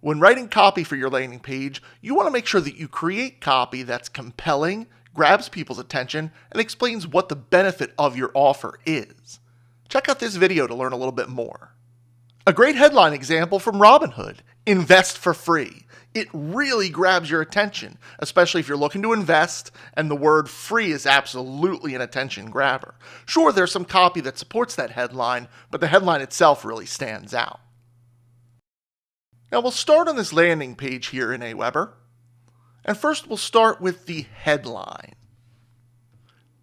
When writing copy for your landing page, you want to make sure that you create copy that's compelling, grabs people's attention, and explains what the benefit of your offer is. Check out this video to learn a little bit more. A great headline example from Robinhood: invest for free. It really grabs your attention, especially if you're looking to invest, and the word free is absolutely an attention grabber. Sure, there's some copy that supports that headline, but the headline itself really stands out. Now we'll start on this landing page here in Aweber, and first we'll start with the headline.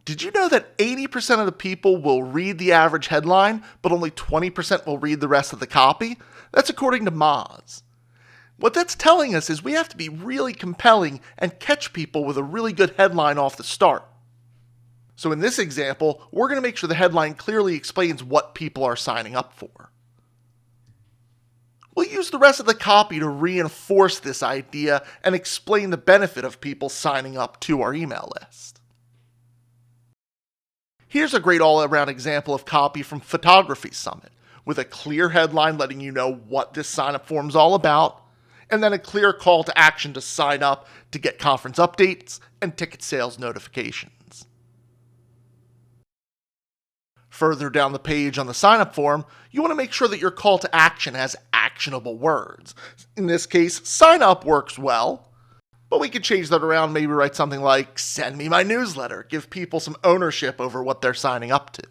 Did you know that 80% of the people will read the average headline, but only 20% will read the rest of the copy? That's according to Moz. What that's telling us is we have to be really compelling and catch people with a really good headline off the start. So in this example, we're going to make sure the headline clearly explains what people are signing up for. We'll use the rest of the copy to reinforce this idea and explain the benefit of people signing up to our email list. Here's a great all-around example of copy from Photography Summit, with a clear headline letting you know what this sign-up form is all about, and then a clear call to action to sign up to get conference updates and ticket sales notifications. Further down the page on the sign-up form, you want to make sure that your call to action has actionable words. In this case, sign up works well, but we could change that around, maybe write something like, send me my newsletter, give people some ownership over what they're signing up to.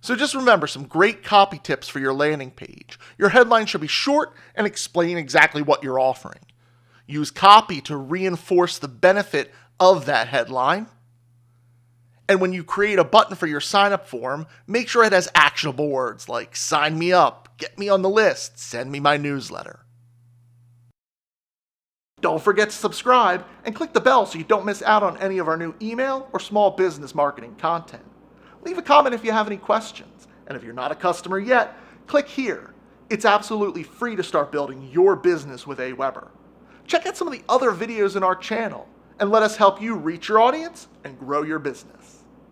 So just remember some great copy tips for your landing page. Your headline should be short and explain exactly what you're offering. Use copy to reinforce the benefit of that headline. And when you create a button for your sign-up form, make sure it has actionable words like sign me up, get me on the list, send me my newsletter. Don't forget to subscribe and click the bell so you don't miss out on any of our new email or small business marketing content. Leave a comment if you have any questions. And if you're not a customer yet, click here. It's absolutely free to start building your business with Aweber. Check out some of the other videos in our channel and let us help you reach your audience and grow your business.